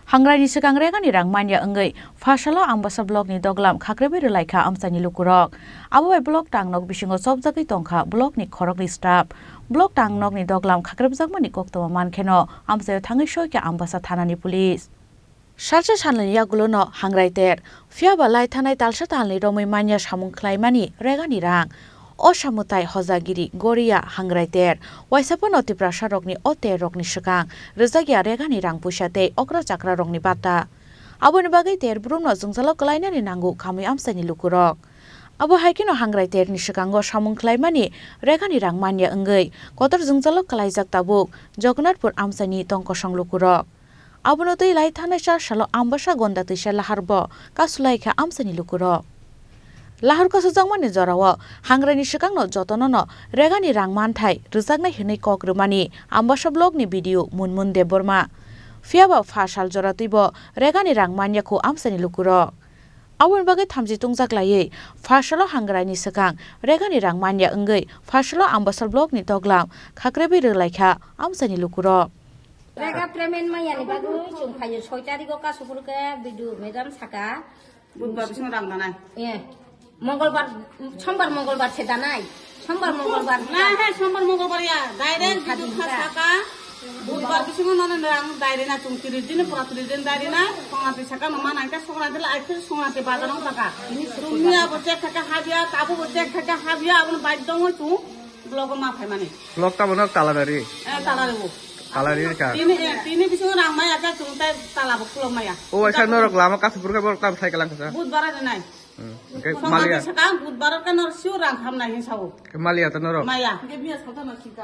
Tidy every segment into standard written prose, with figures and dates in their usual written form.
Hangrai ni sekang rega ni rang manya engai fashala ambasa blog ni doglam khakrebe relaikha amsani lukurok abo bai blog tangnok bisingo sobjagai tongkha blog ni khorok ni staff blog tangnok ni doglam khakrebjak mani koktoma mankheno amsayo thangai soike ambasa thanani police Salsa sanlani yagulono hangrai ter fiaba lai thanai talsa talni romai manya samung khlaimani rega ni rang O samutai hozagiri goria hangrai ter waisapon otipra sarokni ote rokni sekang rezagia regani rang pusate okra chakra rokni bata aboni bagai ter brumno jungzalo kalainani nangu khamui amsani lukurok abo haikino hangrai ter ni sekango samung khlaimani regani rang manya engai kotor jungzalo kalaijak tabuk jognathpur amsani tongkosong lukurok abono tei lai thanai char salo ambasa gonda tisa laharbo kasulaikha amsani lukurok Lahar ka sujangmani jorawo hangrai ni sekangno jotonono regani rang manthai rujaknai hinai kokrumani ambasa blog ni video munmun deborma fiaba fasal joratibo regani rang manyakho amsani lukuro awon bagai thamji tungjak laiye fasalo hangrai ni sekang regani rang manya engai fasalo ambasa blog ni toglam khakrebe relaikha amsani lukuro Rega premen maya ni bagu chung khayo 6 tarikh ka supurke video madam saka বুধবার বিষ্ণু রাম দানাই মঙ্গলবার সোমবার মঙ্গলবার সে দানাই সোমবার মঙ্গলবার না হ্যাঁ সোমবার মঙ্গলবার ইয়া ডাইরেক্ট বিদ্যুৎ থাকা বুধবার বিষ্ণু নন রাম ডাইরে না তুমি 30 দিন পুরা 30 দিন ডাইরে না সংক্রান্তি থাকা মামা নাইকা সংক্রান্তি আইছে সংক্রান্তি বাজারও থাকা তুমি বচে থাকা হাবিয়া কাবু বচে থাকা হাবিয়া আপন বাইক দং হই তু ব্লগ মা ফাই মানে ব্লগ তা বনা তালাদারি তালারেবো তালারি কা তিনি বিষ্ণু রাম মায়া কা তুমি তাই তালাবো ব্লগ মায়া ও আইসা নরক লামা কাসপুর কা ব্লগ তা সাইকেল আনছা বুধবার নাই Malia sekarang budbar kan siurang hamna hin sawu Malia তা নরক maya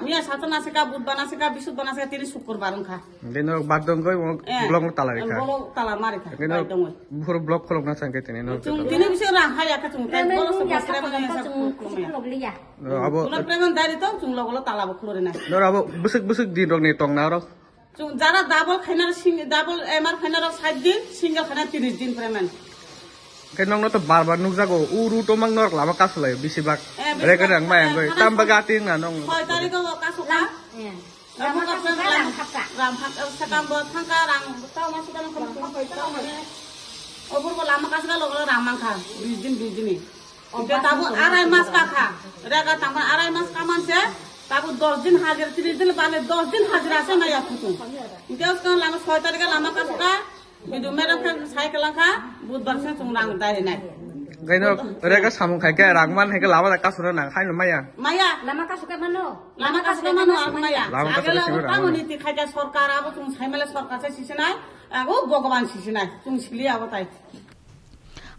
miya satana seka budbana seka bisudbana seka tiri syukur bareng kha den norok badong goi blog talar ka bolo tala mari kha buru blog kholok na sangke tini nor tini bisa rang haya ka chung tai bolo sabasre bana sa abo bolo preman dari to chung logolo tala bo khulore na nor abo busuk din rok ni tong na rok chung jara double khainar sing double mr khainar 7 din single khainar 30 din preman Kenong no to barbar nukjago uru to mang norok lama kasulai bisibak reka rang mayang goi tamba gating na nong 6 tarikh ko kasuka ram hak sakam bo thangka rang taw masukan obur ko lama kasuka logolo ramang kha 2 din এটা তাবো আড়াই মাস কাখা রেগা তামা আড়াই মাস কামানছে তাবো 10 দিন হাজিরা 30 দিন বালে 10 দিন হাজিরা আছে না ইয়াকুতু ইতেস কান লামা 6 তারিখে লামা কাসুকা বিদু মেরাম খান সাইকেল লাখা বুধবার সে তুম রাং দাইরে নাই gaino rega samung khai ka rangman he ka lama ka sura na khai no maya maya lama kasuka mano ar maya agela tamoni ti khai ka সরকার আবো তুম সাইমেলে সরকার সে সিসনাই আগো ভগবান সিসনাই তুম সিলি আবো তাই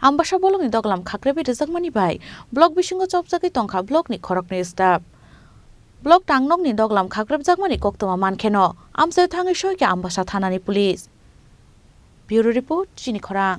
Ambasa bolong ni doglam khakrebe rejakmani bai blog bisingo chopjagai tongkha blog ni khorok ni staff blog tangnok ni doglam khakrebjakmani koktoma mankheno amsayo thangai soike ambasa thanani police bureau report chini khorang